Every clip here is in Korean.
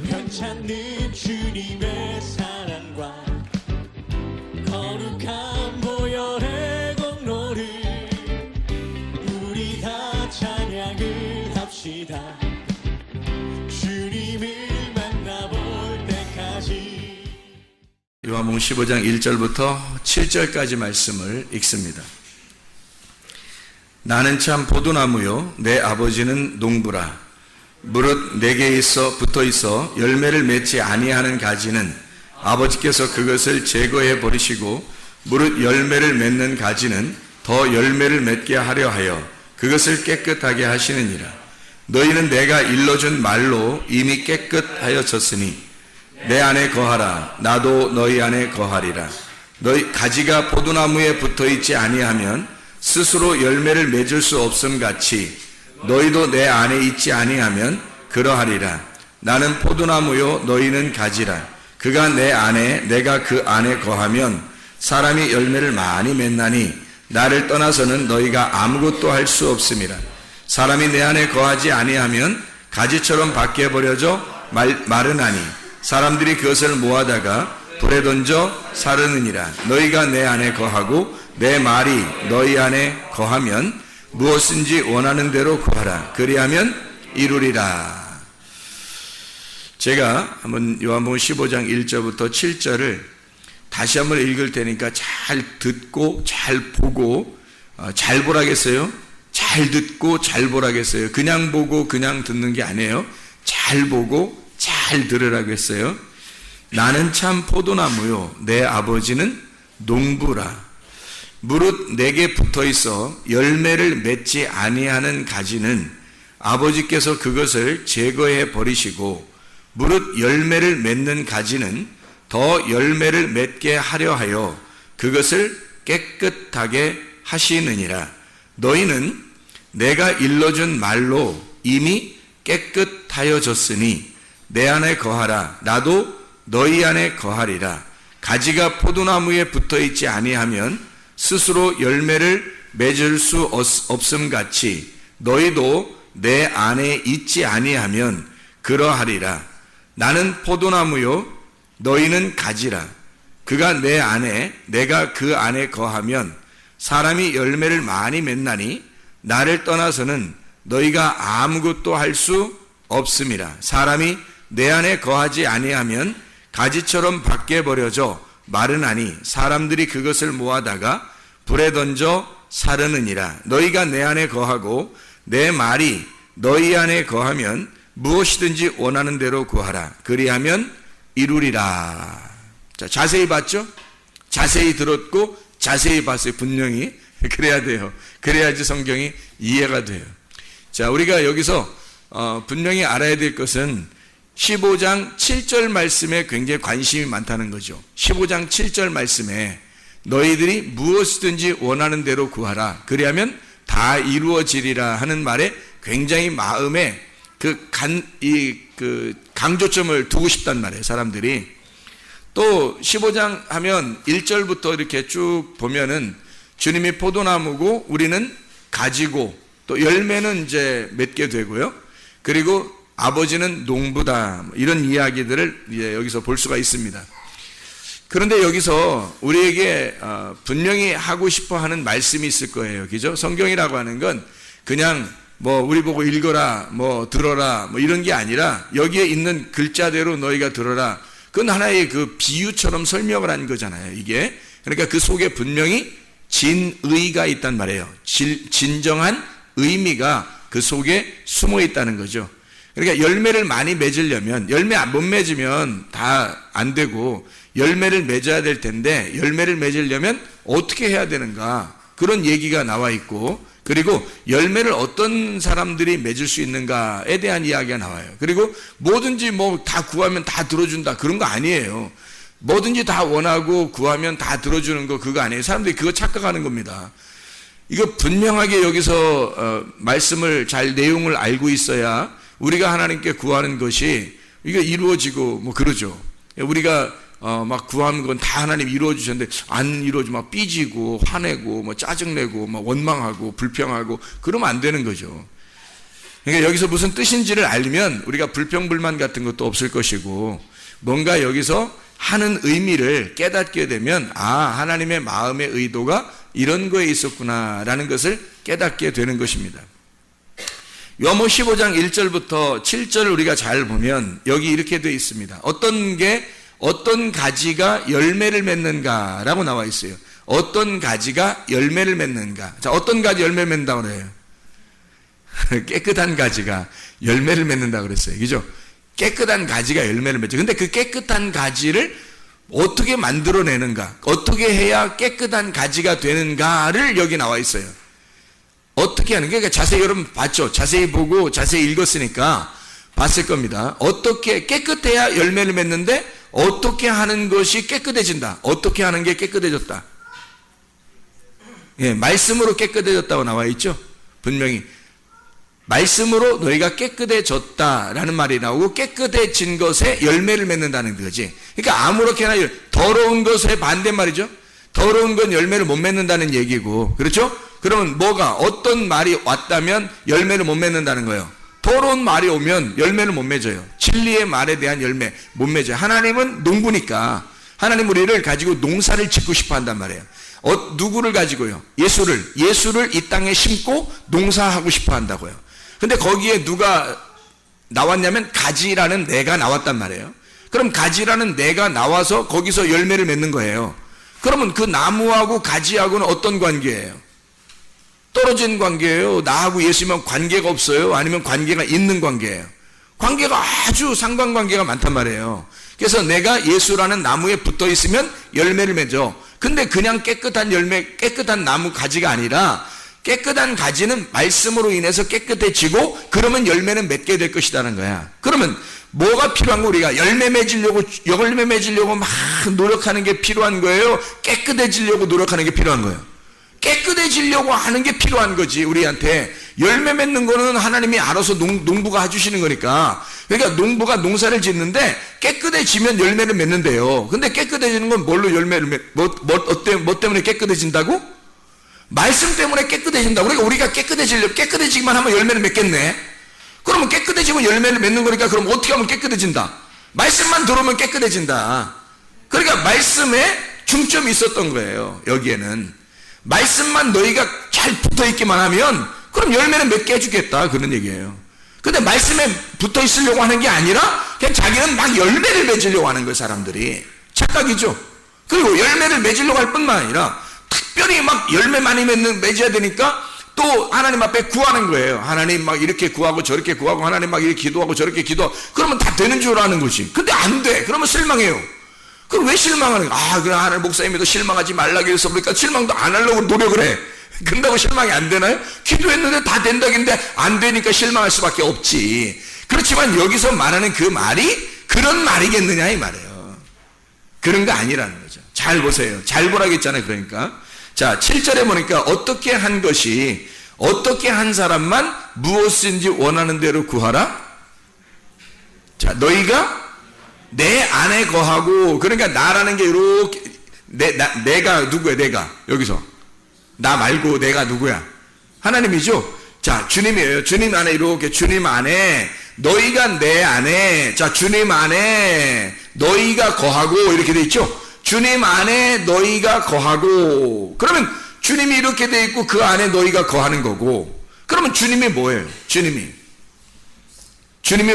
편찮는 주님의 사랑과 거룩한 보혈의 공로를 우리 다 찬양을 합시다. 주님을 만나볼 때까지. 요한복음 15장 1절부터 7절까지 말씀을 읽습니다. 나는 참 포도나무요 내 아버지는 농부라. 무릇 내게 붙어 있어 열매를 맺지 아니하는 가지는 아버지께서 그것을 제거해 버리시고, 무릇 열매를 맺는 가지는 더 열매를 맺게 하려 하여 그것을 깨끗하게 하시느니라. 너희는 내가 일러준 말로 이미 깨끗하여졌으니 내 안에 거하라. 나도 너희 안에 거하리라. 너희 가지가 포도나무에 붙어 있지 아니하면 스스로 열매를 맺을 수 없음 같이 너희도 내 안에 있지 아니하면 그러하리라. 나는 포도나무요 너희는 가지라. 그가 내 안에 내가 그 안에 거하면 사람이 열매를 많이 맺나니 나를 떠나서는 너희가 아무것도 할 수 없음이라. 사람이 내 안에 거하지 아니하면 가지처럼 밖에 버려져 마르나니 사람들이 그것을 모아다가 불에 던져 사르느니라. 너희가 내 안에 거하고 내 말이 너희 안에 거하면 무엇인지 원하는 대로 구하라. 그리하면 이루리라. 제가 한번 요한복음 15장 1절부터 7절을 다시 한번 읽을 테니까 잘 듣고 잘 보고 잘 보라겠어요? 잘 듣고 잘 보라겠어요? 그냥 보고 그냥 듣는 게 아니에요. 잘 보고 잘 들으라고 했어요. 나는 참 포도나무요 내 아버지는 농부라. 무릇 내게 붙어 있어 열매를 맺지 아니하는 가지는 아버지께서 그것을 제거해 버리시고, 무릇 열매를 맺는 가지는 더 열매를 맺게 하려 하여 그것을 깨끗하게 하시느니라. 너희는 내가 일러준 말로 이미 깨끗하여졌으니 내 안에 거하라. 나도 너희 안에 거하리라. 가지가 포도나무에 붙어 있지 아니하면 스스로 열매를 맺을 수 없음 같이 너희도 내 안에 있지 아니하면 그러하리라. 나는 포도나무요 너희는 가지라. 그가 내 안에 내가 그 안에 거하면 사람이 열매를 많이 맺나니 나를 떠나서는 너희가 아무것도 할 수 없음이라. 사람이 내 안에 거하지 아니하면 가지처럼 밖에 버려져 마르나니 사람들이 그것을 모아다가 불에 던져 사르느니라. 너희가 내 안에 거하고 내 말이 너희 안에 거하면 무엇이든지 원하는 대로 구하라. 그리하면 이루리라. 자, 자세히 봤죠? 자세히 들었고 자세히 봤어요. 분명히. 그래야 돼요. 그래야지 성경이 이해가 돼요. 자, 우리가 여기서 분명히 알아야 될 것은 15장 7절 말씀에 굉장히 관심이 많다는 거죠. 15장 7절 말씀에 너희들이 무엇이든지 원하는 대로 구하라. 그리하면 다 이루어지리라 하는 말에 굉장히 마음에 강조점을 두고 싶단 말이에요, 사람들이. 또 15장 하면 1절부터 이렇게 쭉 보면은 주님이 포도나무고 우리는 가지고 또 열매는 이제 맺게 되고요. 그리고 아버지는 농부다. 이런 이야기들을 여기서 볼 수가 있습니다. 그런데 여기서 우리에게 분명히 하고 싶어 하는 말씀이 있을 거예요. 그죠? 성경이라고 하는 건 그냥 우리 보고 읽어라, 들어라, 이런 게 아니라 여기에 있는 글자대로 너희가 들어라. 그건 하나의 그 비유처럼 설명을 한 거잖아요, 이게. 그러니까 그 속에 분명히 진의가 있단 말이에요. 진정한 의미가 그 속에 숨어 있다는 거죠. 그러니까 열매를 많이 맺으려면, 열매 못 맺으면 다 안 되고 열매를 맺어야 될 텐데 열매를 맺으려면 어떻게 해야 되는가, 그런 얘기가 나와 있고, 그리고 열매를 어떤 사람들이 맺을 수 있는가에 대한 이야기가 나와요. 그리고 뭐든지 다 구하면 다 들어준다, 그런 거 아니에요. 뭐든지 다 원하고 구하면 다 들어주는 거, 그거 아니에요. 사람들이 그거 착각하는 겁니다. 이거 분명하게 여기서 말씀을 잘 내용을 알고 있어야 우리가 하나님께 구하는 것이 이게 이루어지고 그러죠. 우리가 막 구하는 건 다 하나님 이루어 주셨는데 안 이루어지면 막 삐지고 화내고 짜증내고 원망하고 불평하고 그러면 안 되는 거죠. 그러니까 여기서 무슨 뜻인지를 알면 우리가 불평불만 같은 것도 없을 것이고, 뭔가 여기서 하는 의미를 깨닫게 되면 하나님의 마음의 의도가 이런 거에 있었구나라는 것을 깨닫게 되는 것입니다. 요한복음 15장 1절부터 7절을 우리가 잘 보면 여기 이렇게 되어 있습니다. 어떤 가지가 열매를 맺는가라고 나와 있어요. 어떤 가지가 열매를 맺는가. 자, 어떤 가지 열매를 맺는다고 그래요? 깨끗한 가지가 열매를 맺는다고 그랬어요. 그죠? 깨끗한 가지가 열매를 맺죠. 근데 그 깨끗한 가지를 어떻게 만들어내는가, 어떻게 해야 깨끗한 가지가 되는가를 여기 나와 있어요. 어떻게 하는 게, 그러니까 자세히 여러분 봤죠? 자세히 보고 자세히 읽었으니까 봤을 겁니다. 어떻게 깨끗해야 열매를 맺는데 어떻게 하는 것이 깨끗해진다. 어떻게 하는 게 깨끗해졌다. 예, 말씀으로 깨끗해졌다고 나와 있죠. 분명히 말씀으로 너희가 깨끗해졌다라는 말이 나오고, 깨끗해진 것에 열매를 맺는다는 거지. 그러니까 아무렇게나 더러운 것의 반대말이죠. 더러운 건 열매를 못 맺는다는 얘기고, 그렇죠? 그러면 어떤 말이 왔다면 열매를 못 맺는다는 거예요. 더러운 말이 오면 열매를 못 맺어요. 진리의 말에 대한 열매 못 맺어요. 하나님은 농부니까 하나님 우리를 가지고 농사를 짓고 싶어 한단 말이에요. 누구를 가지고요? 예수를 이 땅에 심고 농사하고 싶어 한다고요. 근데 거기에 누가 나왔냐면 가지라는 내가 나왔단 말이에요. 그럼 가지라는 내가 나와서 거기서 열매를 맺는 거예요. 그러면 그 나무하고 가지하고는 어떤 관계예요? 떨어진 관계예요? 나하고 예수님하고 관계가 없어요? 아니면 관계가 있는 관계예요? 관계가 아주 상관관계가 많단 말이에요. 그래서 내가 예수라는 나무에 붙어 있으면 열매를 맺어. 근데 그냥 깨끗한 열매, 깨끗한 나무 가지가 아니라 깨끗한 가지는 말씀으로 인해서 깨끗해지고, 그러면 열매는 맺게 될 것이라는 거야. 그러면 뭐가 필요한 거? 우리가 열매 맺으려고 막 노력하는 게 필요한 거예요? 깨끗해지려고 노력하는 게 필요한 거예요? 깨끗해지려고 하는 게 필요한 거지. 우리한테 열매 맺는 거는 하나님이 알아서 농부가 해주시는 거니까. 그러니까 농부가 농사를 짓는데 깨끗해지면 열매를 맺는데요. 근데 깨끗해지는 건 뭘로 열매를 뭐 때문에 깨끗해진다고? 말씀 때문에 깨끗해진다고. 그러니까 우리가 깨끗해지기만 하면 열매를 맺겠네. 그러면 깨끗해지면 열매를 맺는 거니까, 그럼 어떻게 하면 깨끗해진다? 말씀만 들어오면 깨끗해진다. 그러니까 말씀에 중점이 있었던 거예요. 여기에는 말씀만 너희가 잘 붙어있기만 하면 그럼 열매는 맺게 해주겠다, 그런 얘기예요. 근데 말씀에 붙어있으려고 하는 게 아니라 그냥 자기는 막 열매를 맺으려고 하는 거예요. 사람들이 착각이죠. 그리고 열매를 맺으려고 할 뿐만 아니라 특별히 막 열매 많이 맺어야 되니까 또 하나님 앞에 구하는 거예요. 하나님 막 이렇게 구하고 저렇게 구하고, 하나님 막 이렇게 기도하고 저렇게 기도하고, 그러면 다 되는 줄 아는 거지. 근데 안 돼. 그러면 실망해요. 그럼 왜 실망하는 거야? 그래, 하나님 목사님도 실망하지 말라고 해서 그러니까 실망도 안 하려고 노력을 해. 근다고 실망이 안 되나요? 기도했는데 다 된다긴데 안 되니까 실망할 수밖에 없지. 그렇지만 여기서 말하는 그 말이 그런 말이겠느냐 이 말이에요. 그런 거 아니라는 거죠. 잘 보세요. 잘 보라고 했잖아요. 그러니까 자, 7절에 보니까 어떻게 한 것이, 어떻게 한 사람만 무엇인지 원하는 대로 구하라. 자, 너희가 내 안에 거하고, 그러니까 나라는 게 이렇게 내가 누구야? 내가 여기서 나 말고 내가 누구야? 하나님이죠. 자, 주님이에요. 주님 안에 이렇게, 주님 안에 너희가 내 안에, 자, 주님 안에 너희가 거하고 이렇게 돼 있죠. 주님 안에 너희가 거하고, 그러면 주님이 이렇게 돼 있고 그 안에 너희가 거하는 거고, 그러면 주님이 뭐예요? 주님이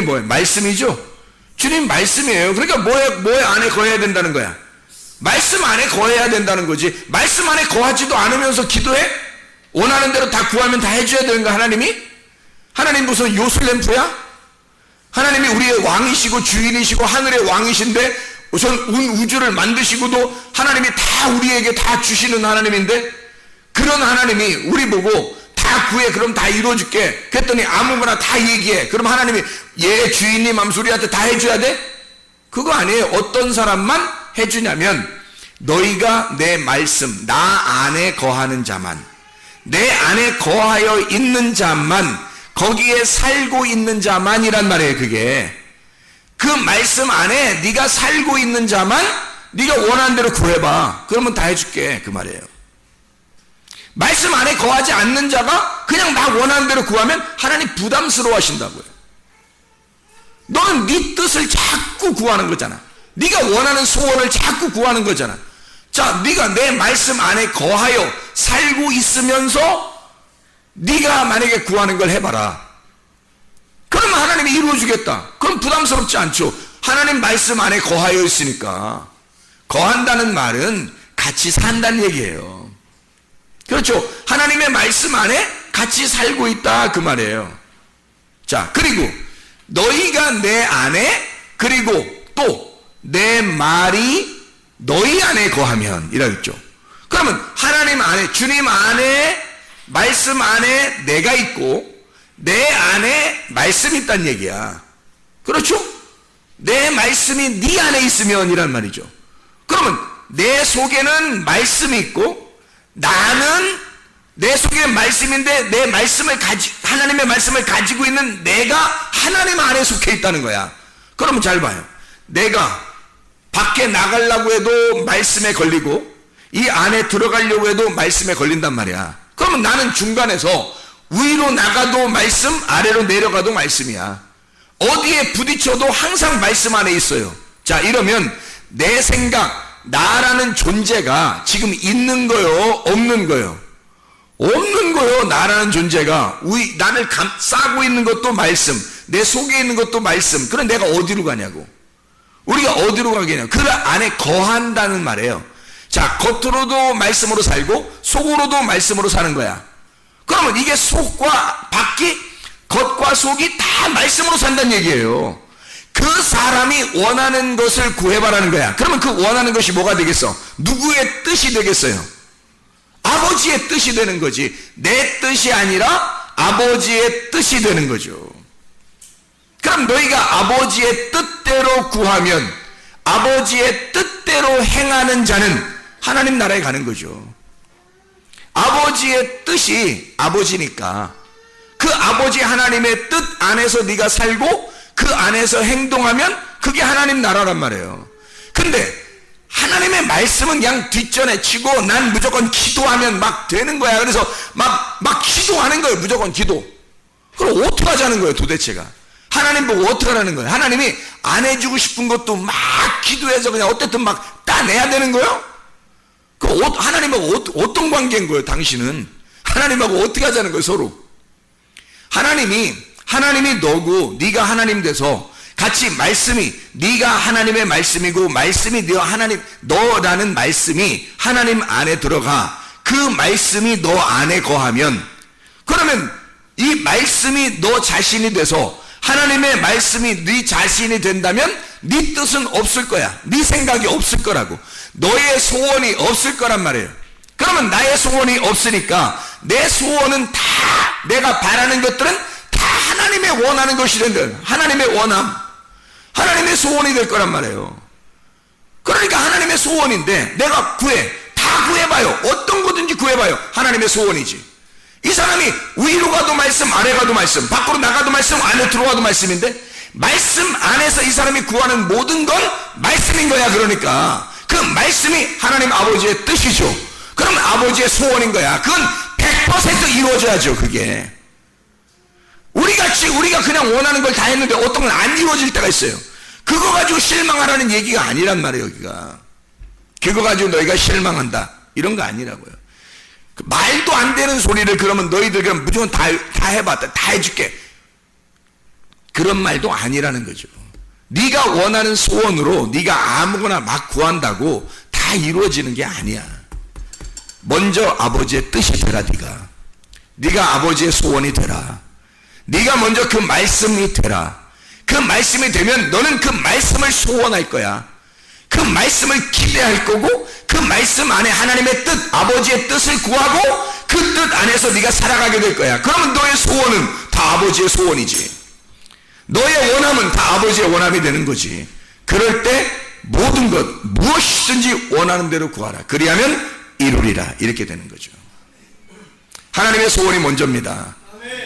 뭐예요? 말씀이죠. 주님 말씀이에요. 그러니까 뭐에 안에 거해야 된다는 거야? 말씀 안에 거해야 된다는 거지. 말씀 안에 거하지도 않으면서 기도해? 원하는 대로 다 구하면 다 해줘야 되는 거야, 하나님이? 하나님 무슨 요술램프야? 하나님이 우리의 왕이시고 주인이시고 하늘의 왕이신데 우선 우주를 만드시고도 하나님이 다 우리에게 다 주시는 하나님인데, 그런 하나님이 우리 보고 다 구해, 그럼 다 이루어줄게 그랬더니 아무거나 다 얘기해. 그럼 하나님이 얘 주인님 맘 우리한테 다 해줘야 돼? 그거 아니에요. 어떤 사람만 해주냐면 너희가 내 말씀, 나 안에 거하는 자만, 내 안에 거하여 있는 자만, 거기에 살고 있는 자만이란 말이에요. 그게 그 말씀 안에 네가 살고 있는 자만 네가 원하는 대로 구해봐. 그러면 다 해줄게, 그 말이에요. 말씀 안에 거하지 않는 자가 그냥 나 원하는 대로 구하면 하나님 부담스러워 하신다고요. 너는 네 뜻을 자꾸 구하는 거잖아. 네가 원하는 소원을 자꾸 구하는 거잖아. 자, 네가 내 말씀 안에 거하여 살고 있으면서 네가 만약에 구하는 걸 해봐라. 그러면 하나님이 이루어주겠다. 그럼 부담스럽지 않죠. 하나님 말씀 안에 거하여 있으니까. 거한다는 말은 같이 산다는 얘기예요. 그렇죠. 하나님의 말씀 안에 같이 살고 있다 그 말이에요. 자, 그리고 너희가 내 안에, 그리고 또 내 말이 너희 안에 거하면 이라겠죠. 그러면 하나님 안에, 주님 안에, 말씀 안에 내가 있고 내 안에 말씀이 있다는 얘기야. 그렇죠? 내 말씀이 네 안에 있으면 이란 말이죠. 그러면 내 속에는 말씀이 있고 나는 내 속에 말씀인데 내 말씀을 하나님의 말씀을 가지고 있는 내가 하나님 안에 속해 있다는 거야. 그러면 잘 봐요. 내가 밖에 나가려고 해도 말씀에 걸리고 이 안에 들어가려고 해도 말씀에 걸린단 말이야. 그러면 나는 중간에서 위로 나가도 말씀, 아래로 내려가도 말씀이야. 어디에 부딪혀도 항상 말씀 안에 있어요. 자, 이러면 내 생각, 나라는 존재가 지금 있는 거요, 없는 거요? 없는 거요. 나라는 존재가 나를 감싸고 있는 것도 말씀, 내 속에 있는 것도 말씀. 그럼 내가 어디로 가냐고. 우리가 어디로 가겠냐. 그 안에 거한다는 말이에요. 자, 겉으로도 말씀으로 살고 속으로도 말씀으로 사는 거야. 그러면 이게 속과 밖이, 겉과 속이 다 말씀으로 산다는 얘기예요. 그 사람이 원하는 것을 구해봐라는 거야. 그러면 그 원하는 것이 뭐가 되겠어? 누구의 뜻이 되겠어요? 아버지의 뜻이 되는 거지. 내 뜻이 아니라 아버지의 뜻이 되는 거죠. 그럼 너희가 아버지의 뜻대로 구하면 아버지의 뜻대로 행하는 자는 하나님 나라에 가는 거죠. 아버지의 뜻이 아버지니까 그 아버지 하나님의 뜻 안에서 네가 살고 그 안에서 행동하면 그게 하나님 나라란 말이에요. 근데 하나님의 말씀은 그냥 뒷전에 치고 난 무조건 기도하면 막 되는 거야. 그래서 막 기도하는 거예요. 무조건 기도. 그럼 어떻게 하자는 거예요 도대체가? 하나님 보고 어떻게 하라는 거예요? 하나님이 안 해주고 싶은 것도 막 기도해서 그냥 어쨌든 막 따내야 되는 거예요? 하나님하고 어떤 관계인 거예요 당신은? 하나님하고 어떻게 하자는 거예요 서로? 하나님이 너고 네가 하나님 돼서 같이 말씀이 네가 하나님의 말씀이고 말씀이 너라는 말씀이 하나님 안에 들어가 그 말씀이 너 안에 거하면 그러면 이 말씀이 너 자신이 돼서 하나님의 말씀이 네 자신이 된다면 네 뜻은 없을 거야. 네 생각이 없을 거라고. 너의 소원이 없을 거란 말이에요. 그러면 나의 소원이 없으니까 내 소원은 다 내가 바라는 것들은 다 하나님의 원하는 것이 된다. 하나님의 원함, 하나님의 소원이 될 거란 말이에요. 그러니까 하나님의 소원인데 내가 다 구해봐요. 어떤 거든지 구해봐요. 하나님의 소원이지. 이 사람이 위로 가도 말씀, 아래 가도 말씀, 밖으로 나가도 말씀, 안에 들어가도 말씀인데 말씀 안에서 이 사람이 구하는 모든 건 말씀인 거야. 그러니까 그 말씀이 하나님 아버지의 뜻이죠. 그럼 아버지의 소원인 거야. 그건 100% 이루어져야죠. 그게 우리가 그냥 원하는 걸 다 했는데 어떤 건 안 이루어질 때가 있어요. 그거 가지고 실망하라는 얘기가 아니란 말이에요. 여기가 그거 가지고 너희가 실망한다 이런 거 아니라고요. 말도 안 되는 소리를 그러면 너희들 그럼 무조건 다 해봤다, 다 해줄게, 그런 말도 아니라는 거죠. 네가 원하는 소원으로 네가 아무거나 막 구한다고 다 이루어지는 게 아니야. 먼저 아버지의 뜻이 되라. 네가 아버지의 소원이 되라. 네가 먼저 그 말씀이 되라. 그 말씀이 되면 너는 그 말씀을 소원할 거야. 그 말씀을 기대할 거고 그 말씀 안에 하나님의 뜻, 아버지의 뜻을 구하고 그 뜻 안에서 네가 살아가게 될 거야. 그러면 너의 소원은 다 아버지의 소원이지. 너의 원함은 다 아버지의 원함이 되는 거지. 그럴 때 모든 것 무엇이든지 원하는 대로 구하라. 그리하면 이루리라. 이렇게 되는 거죠. 하나님의 소원이 먼저입니다.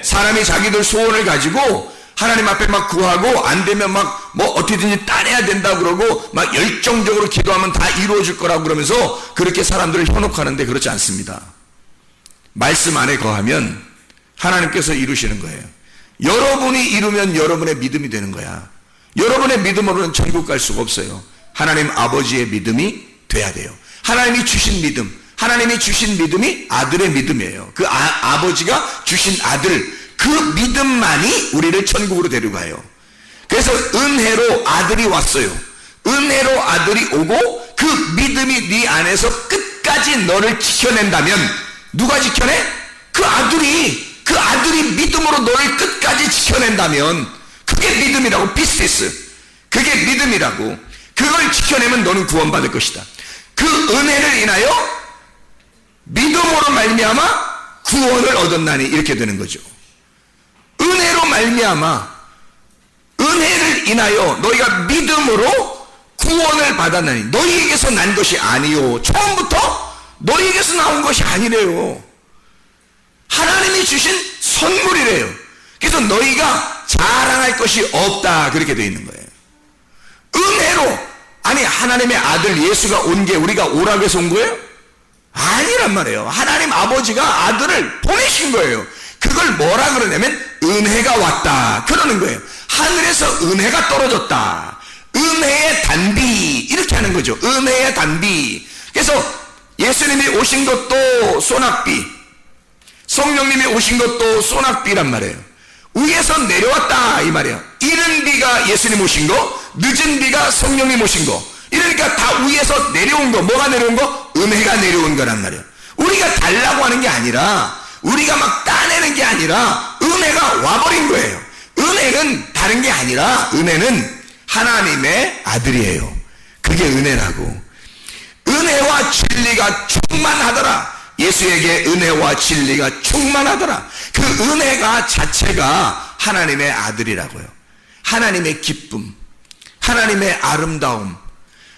사람이 자기들 소원을 가지고 하나님 앞에 막 구하고 안 되면 막 뭐 어떻게든지 따내야 된다 그러고 막 열정적으로 기도하면 다 이루어질 거라고 그러면서 그렇게 사람들을 현혹하는데 그렇지 않습니다. 말씀 안에 거하면 하나님께서 이루시는 거예요. 여러분이 이루면 여러분의 믿음이 되는 거야. 여러분의 믿음으로는 천국 갈 수가 없어요. 하나님 아버지의 믿음이 돼야 돼요. 하나님이 주신 믿음, 하나님이 주신 믿음이 아들의 믿음이에요. 그 아버지가 주신 아들, 그 믿음만이 우리를 천국으로 데려가요. 그래서 은혜로 아들이 왔어요. 은혜로 아들이 오고 그 믿음이 네 안에서 끝까지 너를 지켜낸다면, 누가 지켜내? 그 아들이 믿음으로 너를 끝까지 지켜낸다면 그게 믿음이라고. 피스티스, 그게 믿음이라고. 그걸 지켜내면 너는 구원받을 것이다. 그 은혜를 인하여 믿음으로 말미암아 구원을 얻었나니, 이렇게 되는 거죠. 은혜로 말미암아, 은혜를 인하여 너희가 믿음으로 구원을 받았나니, 너희에게서 난 것이 아니요, 처음부터 너희에게서 나온 것이 아니래요. 하나님이 주신 선물이래요. 그래서 너희가 자랑할 것이 없다, 그렇게 되어 있는 거예요. 은혜로. 아니, 하나님의 아들 예수가 온 게 우리가 오라고 해서 온 거예요? 아니란 말이에요. 하나님 아버지가 아들을 보내신 거예요. 그걸 뭐라 그러냐면 은혜가 왔다, 그러는 거예요. 하늘에서 은혜가 떨어졌다, 은혜의 단비, 이렇게 하는 거죠. 은혜의 단비. 그래서 예수님이 오신 것도 소낙비, 성령님이 오신 것도 소낙비란 말이에요. 위에서 내려왔다, 이 말이에요. 이른 비가 예수님 오신 거, 늦은 비가 성령님 오신 거. 이러니까 다 위에서 내려온 거. 뭐가 내려온 거? 은혜가 내려온 거란 말이에요. 우리가 달라고 하는 게 아니라, 우리가 막 따내는 게 아니라 은혜가 와버린 거예요. 은혜는 다른 게 아니라 은혜는 하나님의 아들이에요. 그게 은혜라고. 은혜와 진리가 충만하더라. 예수에게 은혜와 진리가 충만하더라. 그 은혜가 자체가 하나님의 아들이라고요. 하나님의 기쁨, 하나님의 아름다움,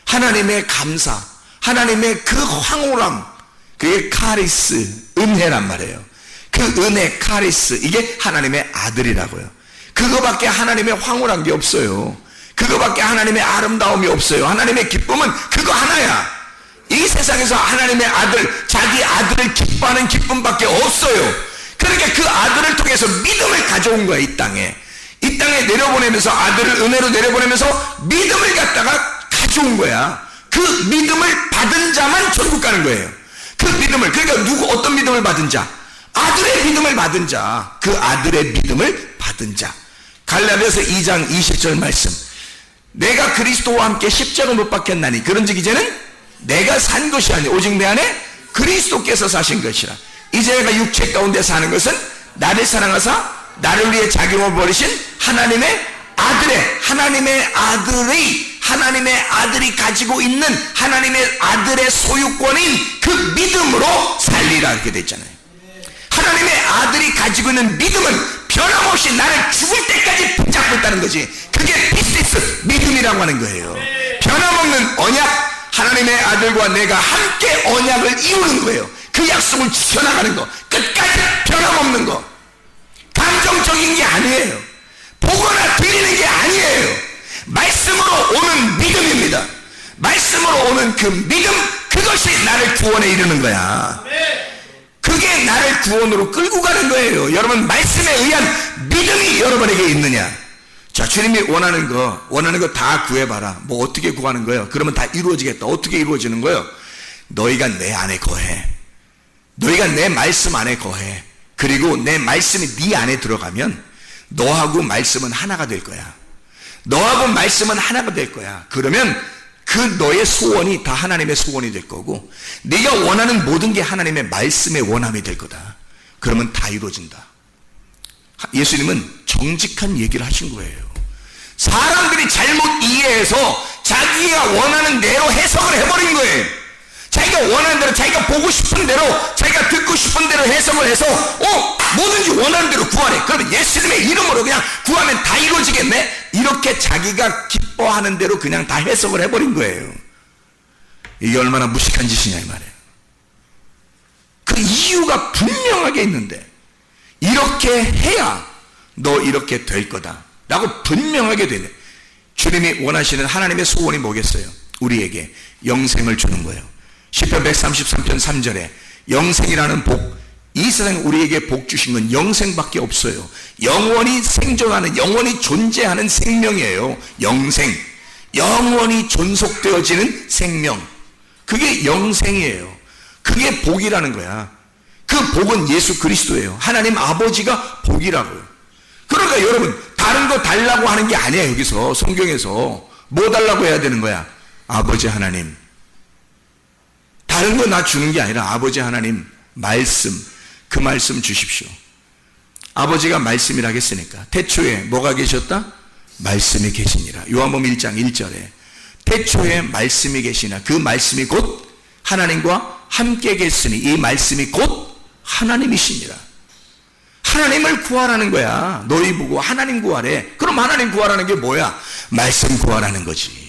하나님의 감사, 하나님의 그 황홀함, 그게 카리스, 은혜란 말이에요. 그 은혜, 카리스, 이게 하나님의 아들이라고요. 그거밖에 하나님의 황홀한 게 없어요. 그거밖에 하나님의 아름다움이 없어요. 하나님의 기쁨은 그거 하나야. 이 세상에서 하나님의 아들, 자기 아들을 기뻐하는 기쁨밖에 없어요. 그러니까 그 아들을 통해서 믿음을 가져온 거야, 이 땅에. 이 땅에 내려보내면서, 아들을 은혜로 내려보내면서 믿음을 갖다가 가져온 거야. 그 믿음을 받은 자만 천국 가는 거예요. 그 믿음을, 그러니까 어떤 믿음을 받은 자? 아들의 믿음을 받은 자. 그 아들의 믿음을 받은 자. 갈라디아서 2장 20절 말씀. 내가 그리스도와 함께 십자가 못 박혔나니 그런즉 이제는 내가 산 것이 아니 오직 내 안에 그리스도께서 사신 것이라. 이제 내가 육체 가운데 사는 것은 나를 사랑하사 나를 위해 자기 몸을 버리신 하나님의 하나님의 아들이 가지고 있는 하나님의 아들의 소유권인 그 믿음으로 살리라, 이렇게 됐잖아요. 하나님의 아들이 가지고 있는 믿음은 변함없이 나를 죽을 때까지 붙잡고 있다는 거지. 그게 피스티스, 믿음이라고 하는 거예요. 변함없는 언약, 하나님의 아들과 내가 함께 언약을 이루는 거예요. 그 약속을 지켜나가는 거, 끝까지 변함없는 거. 감정적인 게 아니에요. 보거나 들리는 게 아니에요. 말씀으로 오는 믿음입니다. 말씀으로 오는 그 믿음, 그것이 나를 구원에 이르는 거야. 그게 나를 구원으로 끌고 가는 거예요. 여러분, 말씀에 의한 믿음이 여러분에게 있느냐? 자, 주님이 원하는 거 다 구해봐라. 뭐 어떻게 구하는 거예요? 그러면 다 이루어지겠다. 어떻게 이루어지는 거예요? 너희가 내 안에 거해. 너희가 내 말씀 안에 거해. 그리고 내 말씀이 네 안에 들어가면 너하고 말씀은 하나가 될 거야. 너하고 말씀은 하나가 될 거야. 그러면 그 너의 소원이 다 하나님의 소원이 될 거고, 네가 원하는 모든 게 하나님의 말씀의 원함이 될 거다. 그러면 다 이루어진다. 예수님은 정직한 얘기를 하신 거예요. 사람들이 잘못 이해해서 자기가 원하는 대로 해석을 해버린 거예요. 자기가 원하는 대로, 자기가 보고 싶은 대로, 자기가 듣고 싶은 대로 해석을 해서 뭐든지 원하는 대로 구하래. 그러면 예수님의 이름으로 그냥 구하면 다 이루어지겠네? 이렇게 자기가 기뻐하는 대로 그냥 다 해석을 해버린 거예요. 이게 얼마나 무식한 짓이냐 이 말이에요. 그 이유가 분명하게 있는데, 이렇게 해야 너 이렇게 될 거다 라고 분명하게 되네. 주님이 원하시는 하나님의 소원이 뭐겠어요? 우리에게 영생을 주는 거예요. 시편 133편 3절에 영생이라는 복, 이 세상에 우리에게 복 주신 건 영생밖에 없어요. 영원히 생존하는, 영원히 존재하는 생명이에요. 영생. 영원히 존속되어지는 생명. 그게 영생이에요. 그게 복이라는 거야. 그 복은 예수 그리스도예요. 하나님 아버지가 복이라고요. 그러니까 여러분, 다른 거 달라고 하는 게 아니야. 여기서 성경에서 뭐 달라고 해야 되는 거야? 아버지 하나님. 다른 거 나 주는 게 아니라 아버지 하나님 말씀, 그 말씀 주십시오. 아버지가 말씀이라 했으니까 태초에 뭐가 계셨다? 말씀이 계시니라. 요한복음 1장 1절에 태초에 말씀이 계시나 그 말씀이 곧 하나님과 함께 계시니 이 말씀이 곧 하나님이시니라. 하나님을 구하라는 거야. 너희 보고 하나님 구하래. 그럼 하나님 구하라는 게 뭐야? 말씀 구하라는 거지.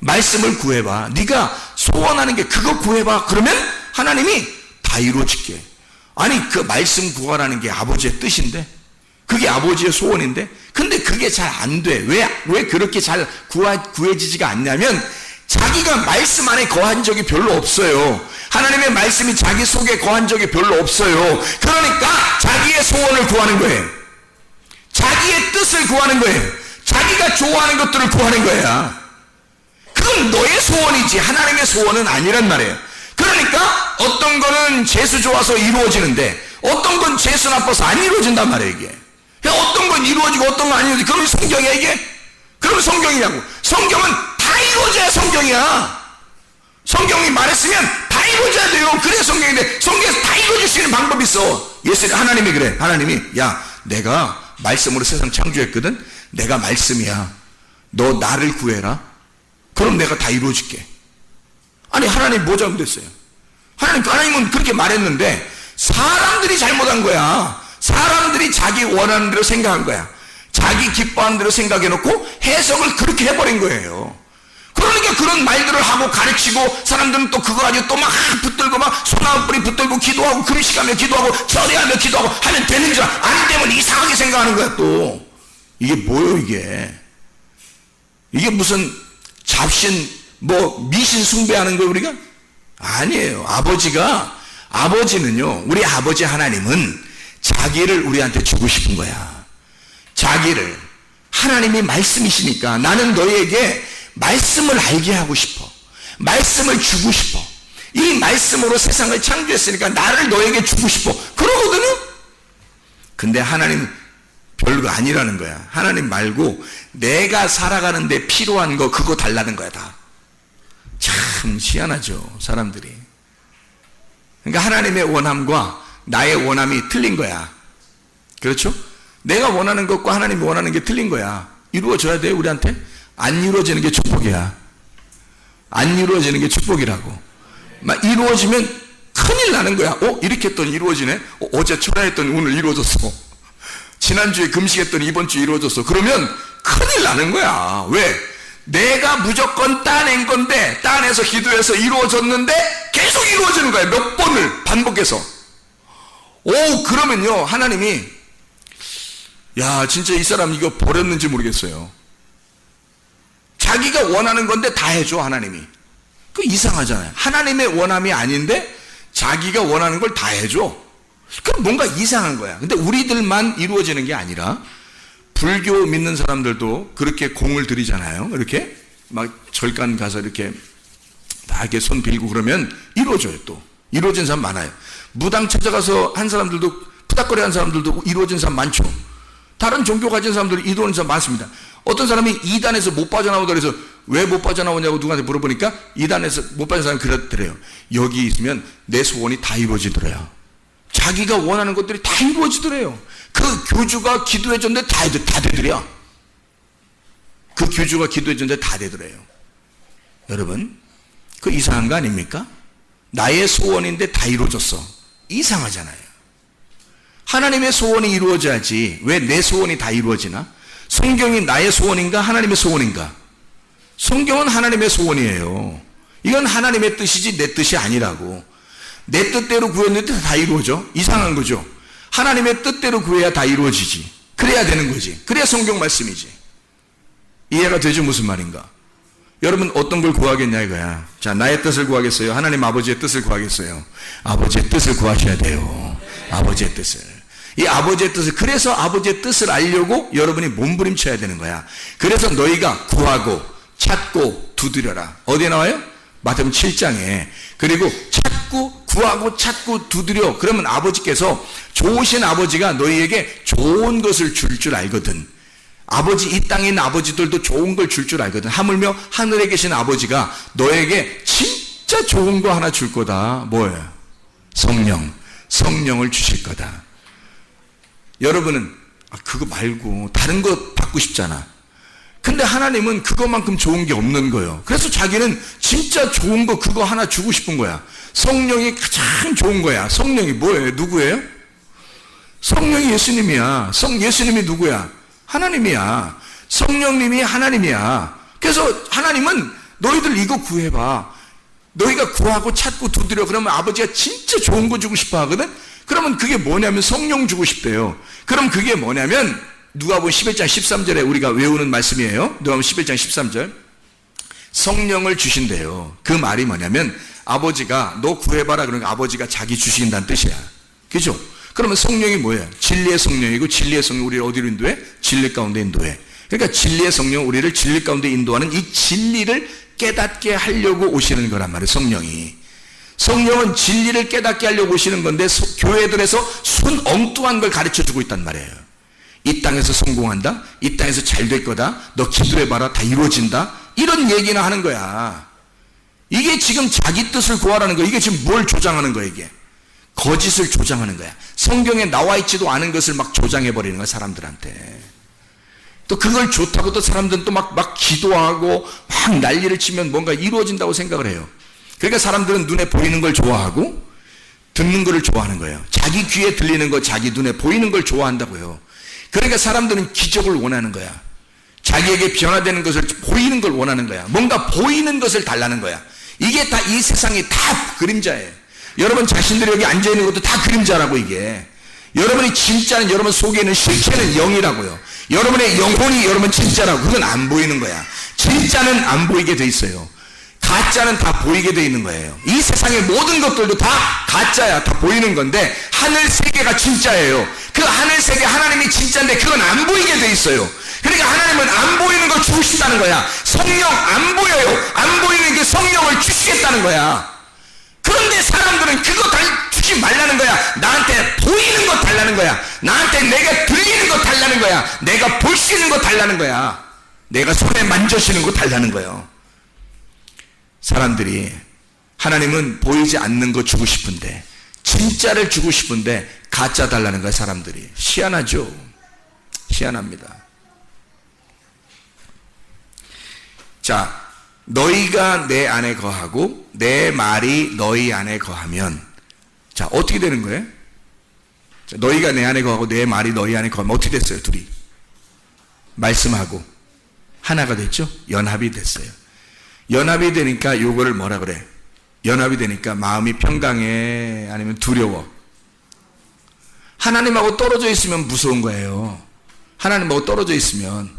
말씀을 구해봐. 네가 소원하는 게 그거 구해봐. 그러면 하나님이 다 이루어질게. 아니 그 말씀 구하라는 게 아버지의 뜻인데, 그게 아버지의 소원인데, 근데 그게 잘 안 돼. 왜 그렇게 잘 구해지지가 않냐면 자기가 말씀 안에 거한 적이 별로 없어요. 하나님의 말씀이 자기 속에 거한 적이 별로 없어요. 그러니까 자기의 소원을 구하는 거예요. 자기의 뜻을 구하는 거예요. 자기가 좋아하는 것들을 구하는 거야. 그건 너의 소원이지 하나님의 소원은 아니란 말이에요. 그러니까 어떤 거는 재수 좋아서 이루어지는데 어떤 건 재수 나빠서 안 이루어진단 말이에요. 이게 어떤 건 이루어지고 어떤 건 안 이루어지고, 그러면 성경이야 이게? 그러면 성경이냐고. 성경은 다 이루어져야 성경이야. 성경이 말했으면 다 이루어져야 돼요. 그래 성경인데, 성경에서 다 이루어질 수 있는 방법이 있어. 예수님, 하나님이 그래. 하나님이 야 내가 말씀으로 세상 창조했거든. 내가 말씀이야. 너 나를 구해라. 그럼 내가 다 이루어줄게. 아니 하나님 뭐 잘못했어요? 하나님은 그렇게 말했는데 사람들이 잘못한 거야. 사람들이 자기 원하는 대로 생각한 거야. 자기 기뻐하는 대로 생각해놓고 해석을 그렇게 해버린 거예요. 그러니까 그런 말들을 하고 가르치고 사람들은 또 그거 가지고 또 막 붙들고 막 소나무 뿌리 붙들고 기도하고 금식하며 기도하고 절해하며 기도하고 하면 되는 줄 안 되면 이상하게 생각하는 거야. 또 이게 뭐예요 이게? 이게 무슨 잡신 뭐 미신 숭배하는 거예요 우리가? 아니에요. 아버지는요, 우리 아버지 하나님은 자기를 우리한테 주고 싶은 거야. 자기를. 하나님이 말씀이시니까 나는 너에게 말씀을 알게 하고 싶어. 말씀을 주고 싶어. 이 말씀으로 세상을 창조했으니까 나를 너에게 주고 싶어. 그러거든요. 근데 하나님 별거 아니라는 거야. 하나님 말고 내가 살아가는데 필요한 거 그거 달라는 거야 다. 참 희한하죠 사람들이. 그러니까 하나님의 원함과 나의 원함이 틀린 거야. 그렇죠? 내가 원하는 것과 하나님이 원하는 게 틀린 거야. 이루어져야 돼 우리한테? 안 이루어지는 게 축복이야. 안 이루어지는 게 축복이라고. 막 이루어지면 큰일 나는 거야. 이렇게 했더니 이루어지네. 어제 철야했더니 오늘 이루어졌어. 지난주에 금식했더니 이번 주에 이루어졌어. 그러면 큰일 나는 거야. 왜? 내가 무조건 따낸 건데, 따내서 기도해서 이루어졌는데 계속 이루어지는 거야. 몇 번을 반복해서. 그러면요 하나님이 야 진짜 이 사람 이거 버렸는지 모르겠어요. 자기가 원하는 건데 다 해줘 하나님이. 그 이상하잖아요. 하나님의 원함이 아닌데 자기가 원하는 걸 다 해줘. 그럼 뭔가 이상한 거야. 근데 우리들만 이루어지는 게 아니라 불교 믿는 사람들도 그렇게 공을 들이잖아요. 이렇게 막 절간 가서 이렇게 다 이렇게 손 빌고 그러면 이루어져요. 또 이루어진 사람 많아요. 무당 찾아가서 한 사람들도, 푸닥거리 한 사람들도 이루어진 사람 많죠. 다른 종교 가진 사람들이 이루어진 사람 많습니다. 어떤 사람이 이단에서 못 빠져나오다 그래서 왜 못 빠져나오냐고 누구한테 물어보니까 이단에서 못 빠진 사람이 그렇더래요. 여기 있으면 내 소원이 다 이루어지더래요. 자기가 원하는 것들이 다 이루어지더래요. 그 교주가 기도해줬는데 다 되더래요. 그 교주가 기도해줬는데 다 되더래요. 여러분, 그 이상한 거 아닙니까? 나의 소원인데 다 이루어졌어. 이상하잖아요. 하나님의 소원이 이루어져야지 왜 내 소원이 다 이루어지나? 성경이 나의 소원인가 하나님의 소원인가? 성경은 하나님의 소원이에요. 이건 하나님의 뜻이지 내 뜻이 아니라고. 내 뜻대로 구했는데 다 이루어져? 이상한 거죠. 하나님의 뜻대로 구해야 다 여러분 어떤 걸 구하겠냐 이거야. 자, 나의 뜻을 구하겠어요? 하나님 아버지의 뜻을 구하겠어요? 아버지의 뜻을 구하셔야 돼요. 아버지의 뜻을. 이 아버지의 뜻을, 그래서 아버지의 뜻을 알려고 여러분이 몸부림쳐야 되는 거야. 그래서 너희가 구하고 찾고 두드려라. 어디에 나와요? 마태복음 7장에. 그리고 찾고 구하고 찾고 두드려. 그러면 아버지께서, 좋으신 아버지가 너희에게 좋은 것을 줄 알거든. 아버지, 이 땅에 있는 아버지들도 좋은 걸 줄 알거든. 하물며 하늘에 계신 아버지가 너에게 진짜 좋은 거 하나 줄 거다. 뭐예요? 성령을 주실 거다. 여러분은 그거 말고 다른 거 받고 싶잖아. 근데 하나님은 그것만큼 좋은 게 없는 거예요. 그래서 자기는 진짜 좋은 거 그거 하나 주고 싶은 거야. 성령이 가장 좋은 거야. 성령이 뭐예요? 누구예요? 성령이 예수님이야. 예수님이 누구야? 하나님이야. 성령님이 하나님이야. 그래서 하나님은 너희들 이거 구해봐. 너희가 구하고 찾고 두드려. 그러면 아버지가 진짜 좋은 거 주고 싶어 하거든. 그러면 그게 뭐냐면 성령 주고 싶대요. 그럼 그게 뭐냐면 누가복음 11장 13절에 우리가 외우는 말씀이에요. 누가복음 11장 13절. 성령을 주신대요. 그 말이 뭐냐면 아버지가 너 구해봐라 그러니까 아버지가 자기 주신다는 뜻이야. 그죠? 그러면 성령이 뭐예요? 진리의 성령이고, 진리의 성령 우리를 어디로 인도해? 진리 가운데 인도해. 그러니까 진리의 성령 우리를 진리 가운데 인도하는 이 진리를 깨닫게 하려고 오시는 거란 말이에요. 성령은 진리를 깨닫게 하려고 오시는 건데 교회들에서 순 엉뚱한 걸 가르쳐주고 있단 말이에요. 이 땅에서 성공한다, 이 땅에서 잘 될 거다, 너 기도해봐라 다 이루어진다, 이런 얘기나 하는 거야. 이게 지금 자기 뜻을 구하라는 거야. 이게 지금 뭘 조장하는 거야. 이게 거짓을 조장하는 거야. 성경에 나와 있지도 않은 것을 막 조장해버리는 거야, 사람들한테. 또 그걸 좋다고 또 사람들은 또 막 기도하고 막 난리를 치면 뭔가 이루어진다고 생각을 해요. 그러니까 사람들은 눈에 보이는 걸 좋아하고 듣는 걸 좋아하는 거예요. 자기 귀에 들리는 거, 자기 눈에 보이는 걸 좋아한다고요. 그러니까 사람들은 기적을 원하는 거야. 자기에게 변화되는 것을 보이는 걸 원하는 거야. 뭔가 보이는 것을 달라는 거야. 이게 다 이 세상이 다 그림자예요. 여러분 자신들이 여기 앉아있는 것도 다 그림자라고. 이게 여러분이 진짜는 여러분 속에 있는 실체는 영이라고요. 여러분의 영혼이 여러분 진짜라고. 그건 안 보이는 거야. 진짜는 안 보이게 돼 있어요. 가짜는 다 보이게 돼 있는 거예요. 이 세상의 모든 것들도 다 가짜야. 다 보이는 건데 하늘 세계가 진짜예요. 그 하늘 세계 하나님이 진짜인데 그건 안 보이게 돼 있어요. 그러니까 하나님은 안 보이는 걸 주고 싶다는 거야. 성령 안 보여요. 안 보이는 게 성령을 주시겠다는 거야. 그런데 사람들은 그거 주지 말라는 거야. 나한테 보이는 거 달라는 거야. 나한테 내가 들리는 거 달라는 거야. 내가 볼 수 있는 거 달라는 거야. 내가 손에 만져지는 거 달라는 거예요. 사람들이 하나님은 보이지 않는 거 주고 싶은데, 진짜를 주고 싶은데 가짜 달라는 거야. 사람들이 희한하죠. 희한합니다. 자, 너희가 내 안에 거하고 내 말이 너희 안에 거하면, 자 어떻게 되는 거예요? 자, 너희가 내 안에 거하고 내 말이 너희 안에 거하면 어떻게 됐어요? 둘이 말씀하고 하나가 됐죠? 연합이 됐어요. 연합이 되니까 요거를 뭐라 그래? 연합이 되니까 마음이 평강해? 아니면 두려워? 하나님하고 떨어져 있으면 무서운 거예요. 하나님하고 떨어져 있으면.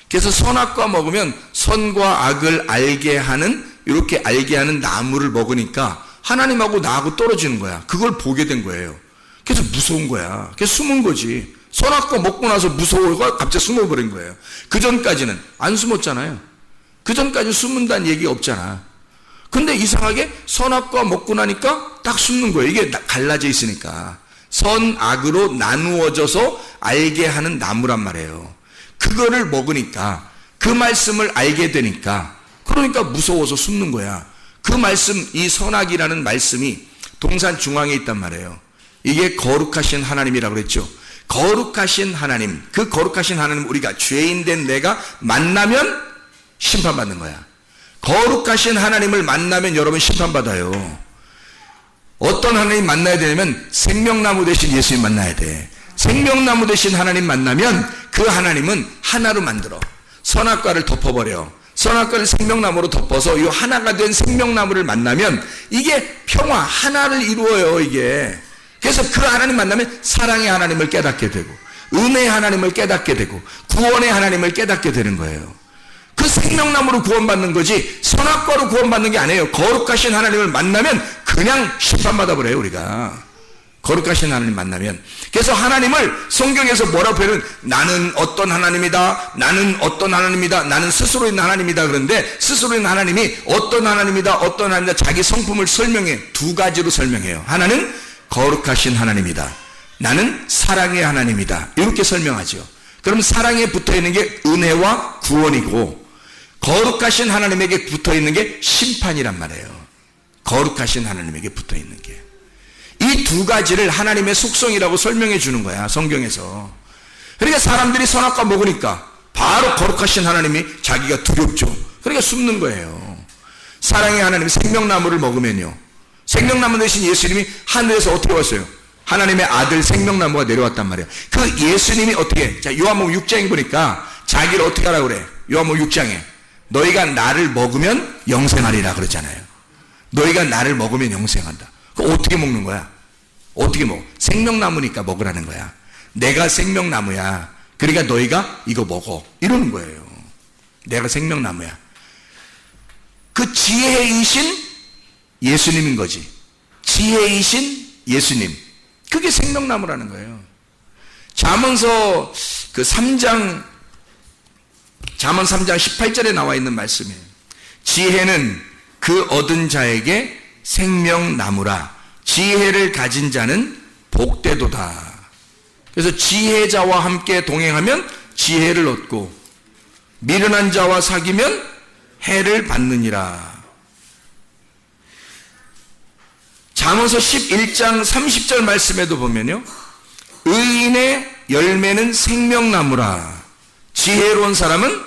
그래서 선악과 먹으면 선과 악을 알게 하는, 이렇게 알게 하는 나무를 먹으니까 하나님하고 나하고 떨어지는 거야. 그걸 보게 된 거예요. 그래서 무서운 거야. 그래서 숨은 거지. 선악과 먹고 나서 무서워가 갑자기 숨어버린 거예요. 그 전까지는 안 숨었잖아요. 그 전까지 숨는다는 얘기가 없잖아. 근데 이상하게 선악과 먹고 나니까 딱 숨는 거예요. 이게 갈라져 있으니까. 선악으로 나누어져서 알게 하는 나무란 말이에요. 그거를 먹으니까, 그 말씀을 알게 되니까, 그러니까 무서워서 숨는 거야. 그 말씀, 이 선악이라는 말씀이 동산 중앙에 있단 말이에요. 이게 거룩하신 하나님이라고 그랬죠. 거룩하신 하나님, 그 거룩하신 하나님, 우리가 죄인된 내가 만나면 심판받는 거야. 거룩하신 하나님을 만나면 여러분 심판받아요. 어떤 하나님 만나야 되냐면 생명나무 대신 예수님 만나야 돼. 생명나무 대신 하나님 만나면 그 하나님은 하나로 만들어. 선악과를 덮어버려. 선악과를 생명나무로 덮어서 이 하나가 된 생명나무를 만나면 이게 평화, 하나를 이루어요. 이게. 그래서 그 하나님 만나면 사랑의 하나님을 깨닫게 되고, 은혜의 하나님을 깨닫게 되고, 구원의 하나님을 깨닫게 되는 거예요. 그 생명나무로 구원받는 거지 선악과로 구원받는 게 아니에요. 거룩하신 하나님을 만나면 그냥 심판받아 버려요. 우리가 거룩하신 하나님 만나면. 그래서 하나님을 성경에서 뭐라고 표현은 나는 어떤 하나님이다, 나는 어떤 하나님이다, 나는 스스로 있는 하나님이다. 그런데 스스로 있는 하나님이 어떤 하나님이다, 어떤 하나님이다, 자기 성품을 설명해. 두 가지로 설명해요. 하나는 거룩하신 하나님이다, 나는 사랑의 하나님이다, 이렇게 설명하죠. 그럼 사랑에 붙어있는 게 은혜와 구원이고 거룩하신 하나님에게 붙어있는 게 심판이란 말이에요. 거룩하신 하나님에게 붙어있는 게 이 두 가지를 하나님의 속성이라고 설명해 주는 거야, 성경에서. 그러니까 사람들이 선악과 먹으니까 바로 거룩하신 하나님이 자기가 두렵죠. 그러니까 숨는 거예요. 사랑의 하나님이 생명나무를 먹으면요, 생명나무 대신 예수님이 하늘에서 어떻게 왔어요? 하나님의 아들 생명나무가 내려왔단 말이에요. 그 예수님이 어떻게, 자, 요한복음 6장에 보니까 자기를 어떻게 하라고 그래? 요한복음 6장에 너희가 나를 먹으면 영생하리라 그러잖아요. 너희가 나를 먹으면 영생한다. 그거 어떻게 먹는 거야? 어떻게 먹어? 생명나무니까 먹으라는 거야. 내가 생명나무야, 그러니까 너희가 이거 먹어, 이러는 거예요. 내가 생명나무야. 그 지혜이신 예수님인 거지. 지혜이신 예수님, 그게 생명나무라는 거예요. 잠언서 그 3장, 잠언 3장 18절에 나와 있는 말씀이에요. 지혜는 그 얻은 자에게 생명나무라, 지혜를 가진 자는 복되도다. 그래서 지혜자와 함께 동행하면 지혜를 얻고 미련한 자와 사귀면 해를 받느니라. 잠언서 11장 30절 말씀에도 보면요, 의인의 열매는 생명나무라, 지혜로운 사람은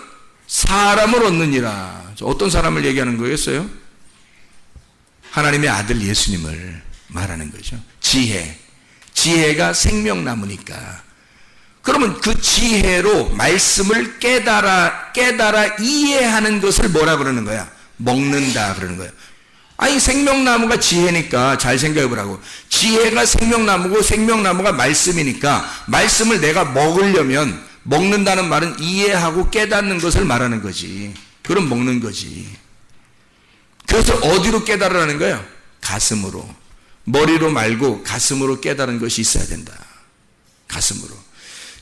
사람을 얻느니라. 어떤 사람을 얘기하는 거겠어요? 하나님의 아들 예수님을 말하는 거죠. 지혜가 생명나무니까. 그러면 그 지혜로 말씀을 깨달아 이해하는 것을 뭐라 그러는 거야? 먹는다 그러는 거야. 아니, 생명나무가 지혜니까 잘 생각해 보라고. 지혜가 생명나무고 생명나무가 말씀이니까 말씀을 내가 먹으려면, 먹는다는 말은 이해하고 깨닫는 것을 말하는 거지. 그럼 먹는 거지. 그래서 어디로 깨달으라는 거예요? 가슴으로. 머리로 말고 가슴으로 깨달은 것이 있어야 된다. 가슴으로.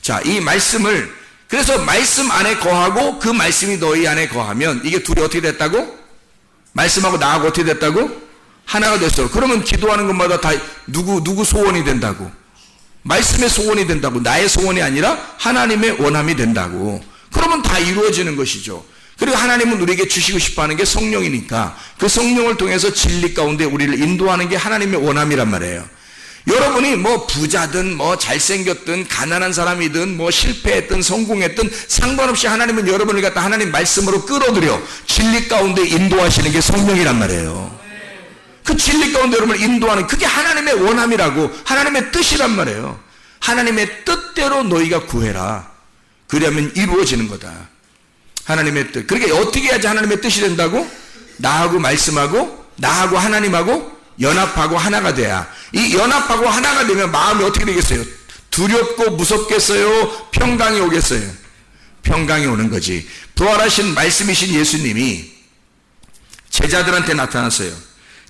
자, 이 말씀을, 그래서 말씀 안에 거하고 그 말씀이 너희 안에 거하면 이게 둘이 어떻게 됐다고? 말씀하고 나하고 어떻게 됐다고? 하나가 됐어. 그러면 기도하는 것마다 다 누구 소원이 된다고? 말씀의 소원이 된다고. 나의 소원이 아니라 하나님의 원함이 된다고. 그러면 다 이루어지는 것이죠. 그리고 하나님은 우리에게 주시고 싶어하는 게 성령이니까 그 성령을 통해서 진리 가운데 우리를 인도하는 게 하나님의 원함이란 말이에요. 여러분이 뭐 부자든 뭐 잘생겼든 가난한 사람이든 뭐 실패했든 성공했든 상관없이 하나님은 여러분을 갖다 하나님 말씀으로 끌어들여 진리 가운데 인도하시는 게 성령이란 말이에요. 그 진리 가운데 여러분을 인도하는, 그게 하나님의 원함이라고, 하나님의 뜻이란 말이에요. 하나님의 뜻대로 너희가 구해라. 그러면 이루어지는 거다. 하나님의 뜻. 그러니까 어떻게 해야지 하나님의 뜻이 된다고? 나하고 말씀하고 나하고 하나님하고 연합하고 하나가 돼야. 이 연합하고 하나가 되면 마음이 어떻게 되겠어요? 두렵고 무섭겠어요? 평강이 오겠어요? 평강이 오는 거지. 부활하신 말씀이신 예수님이 제자들한테 나타났어요.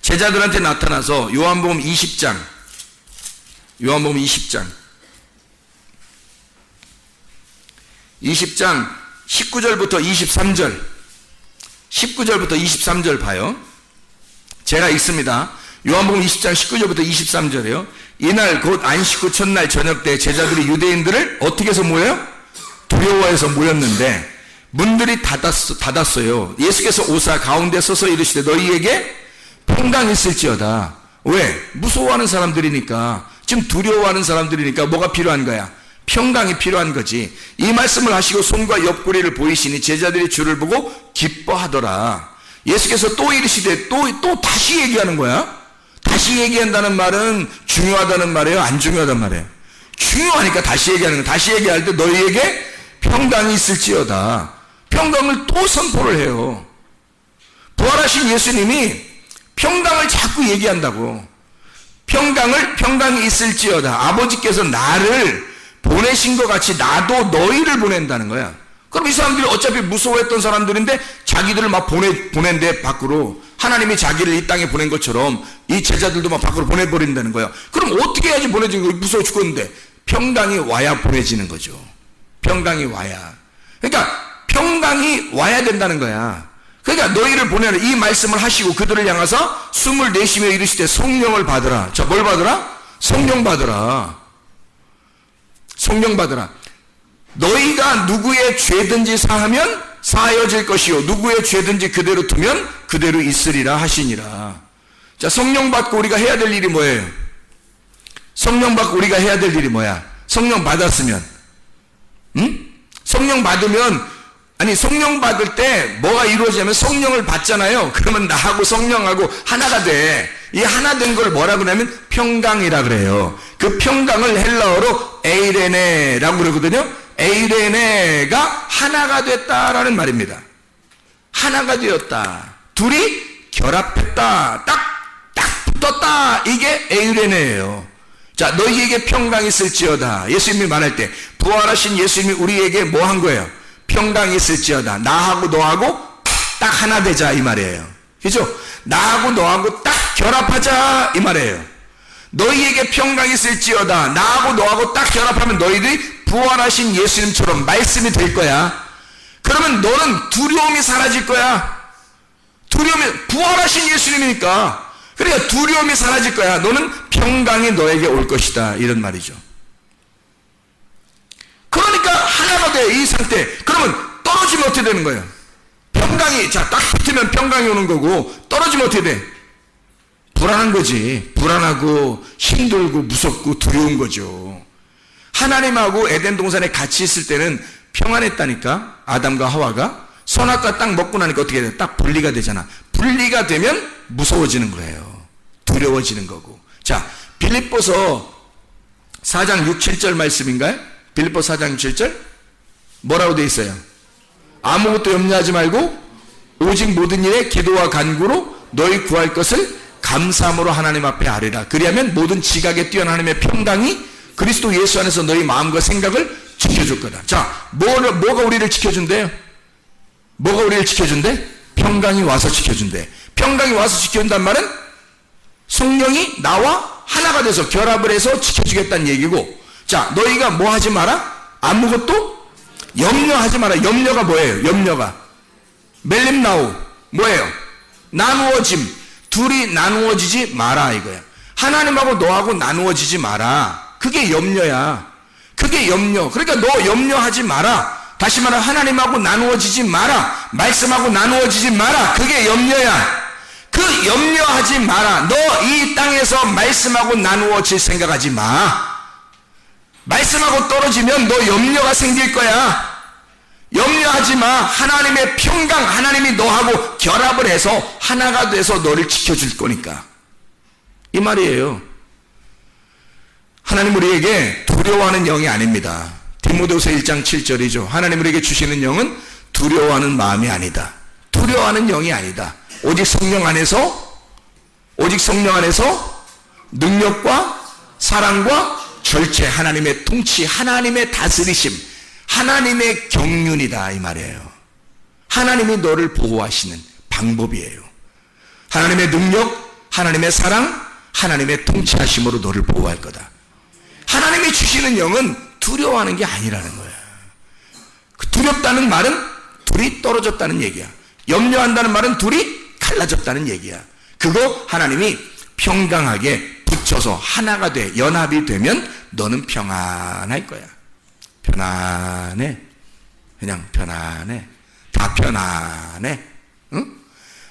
제자들한테 나타나서 요한복음 20장 19절부터 23절 봐요. 제가 읽습니다. 요한복음 20장 19절부터 23절이요. 이날 곧 안식 후 첫날 저녁 때 제자들이 유대인들을 어떻게 해서 모여요? 두려워해서 모였는데 문들이 닫았어요. 예수께서 오사 가운데 서서 이르시되 너희에게 평강이 있을지어다. 왜? 무서워하는 사람들이니까, 지금 두려워하는 사람들이니까 뭐가 필요한 거야? 평강이 필요한 거지. 이 말씀을 하시고 손과 옆구리를 보이시니 제자들이 주를 보고 기뻐하더라. 예수께서 또 이르시되 또 다시 얘기하는 거야. 다시 얘기한다는 말은 중요하다는 말이에요, 안 중요하단 말이에요? 중요하니까 다시 얘기하는 거야. 다시 얘기할 때 너희에게 평강이 있을지어다. 평강을 또 선포를 해요. 부활하신 예수님이 평강을 자꾸 얘기한다고. 평강이 있을지어다. 아버지께서 나를 보내신 것 같이 나도 너희를 보낸다는 거야. 그럼 이 사람들이 어차피 무서워했던 사람들인데 자기들을 막 보낸대 밖으로. 하나님이 자기를 이 땅에 보낸 것처럼 이 제자들도 막 밖으로 보내버린다는 거야. 그럼 어떻게 해야지 보내지는 거야? 무서워 죽었는데. 평강이 와야 보내지는 거죠. 평강이 와야. 그러니까 평강이 와야 된다는 거야. 그러니까 너희를 보내라 이 말씀을 하시고 그들을 향해서 숨을 내쉬며 이르시되 성령을 받으라. 자, 뭘 받으라? 성령 받으라. 성령 받으라. 너희가 누구의 죄든지 사하면 사하여질 것이요 누구의 죄든지 그대로 두면 그대로 있으리라 하시니라. 자, 성령 받고 우리가 해야 될 일이 뭐예요? 성령 받고 우리가 해야 될 일이 뭐야? 성령 받았으면 성령 받으면 아니 성령 받을 때 뭐가 이루어지냐면 성령을 받잖아요. 그러면 나하고 성령하고 하나가 돼. 이 하나 된 걸 뭐라 그러냐면 평강이라 그래요. 그 평강을 헬라어로 에이레네라고 그러거든요. 에이레네가 하나가 됐다라는 말입니다. 하나가 되었다. 둘이 결합했다. 딱 붙었다. 이게 에이레네예요. 자, 너희에게 평강이 있을지어다. 예수님이 말할 때 부활하신 예수님이 우리에게 뭐 한 거예요? 평강이 있을지어다. 나하고 너하고 딱 하나 되자 이 말이에요. 그죠? 나하고 너하고 딱 결합하자 이 말이에요. 너희에게 평강이 있을지어다. 나하고 너하고 딱 결합하면 너희들이 부활하신 예수님처럼 말씀이 될 거야. 그러면 너는 두려움이 사라질 거야. 두려움이 부활하신 예수님이니까. 그러니까 두려움이 사라질 거야. 너는 평강이 너에게 올 것이다. 이런 말이죠. 그러니까 하나가 돼, 이 상태. 그러면 떨어지면 어떻게 되는 거예요? 평강이, 자, 딱 붙으면 평강이 오는 거고, 떨어지면 어떻게 돼? 불안한 거지. 불안하고, 힘들고, 무섭고, 두려운 거죠. 하나님하고 에덴 동산에 같이 있을 때는 평안했다니까? 아담과 하와가. 선악과 딱 먹고 나니까 어떻게 돼? 딱 분리가 되잖아. 분리가 되면 무서워지는 거예요. 두려워지는 거고. 자, 빌립보서 4장 6, 7절 말씀인가요? 빌립보 4장 7절 뭐라고 되어 있어요? 아무것도 염려하지 말고 오직 모든 일에 기도와 간구로 너희 구할 것을 감사함으로 하나님 앞에 아뢰라. 그리하면 모든 지각에 뛰어난 하나님의 평강이 그리스도 예수 안에서 너희 마음과 생각을 지켜줄 거다. 자, 뭐가 우리를 지켜준대요? 뭐가 우리를 지켜준대? 평강이 와서 지켜준대. 평강이 와서 지켜준단 말은 성령이 나와 하나가 돼서 결합을 해서 지켜주겠다는 얘기고, 자, 너희가 뭐 하지 마라? 아무것도 염려하지 마라. 염려가 뭐예요? 염려가 멜림나우 뭐예요? 나누어짐. 둘이 나누어지지 마라 이거야. 하나님하고 너하고 나누어지지 마라. 그게 염려야. 그게 염려. 그러니까 너 염려하지 마라. 다시 말하면 하나님하고 나누어지지 마라. 말씀하고 나누어지지 마라. 그게 염려야. 그 염려하지 마라. 너 이 땅에서 말씀하고 나누어질 생각하지 마. 말씀하고 떨어지면 너 염려가 생길 거야. 염려하지 마. 하나님의 평강, 하나님이 너하고 결합을 해서 하나가 돼서 너를 지켜줄 거니까. 이 말이에요. 하나님 우리에게 두려워하는 영이 아닙니다. 디모데후서 1장 7절이죠. 하나님 우리에게 주시는 영은 두려워하는 마음이 아니다. 두려워하는 영이 아니다. 오직 성령 안에서 능력과 사랑과 절제, 하나님의 통치, 하나님의 다스리심, 하나님의 경륜이다 이 말이에요. 하나님이 너를 보호하시는 방법이에요. 하나님의 능력, 하나님의 사랑, 하나님의 통치하심으로 너를 보호할 거다. 하나님이 주시는 영은 두려워하는 게 아니라는 거야. 두렵다는 말은 둘이 떨어졌다는 얘기야. 염려한다는 말은 둘이 갈라졌다는 얘기야. 그거 하나님이 평강하게 붙여서 하나가 돼 연합이 되면 너는 평안할 거야. 편안해. 그냥 편안해. 다 편안해. 응?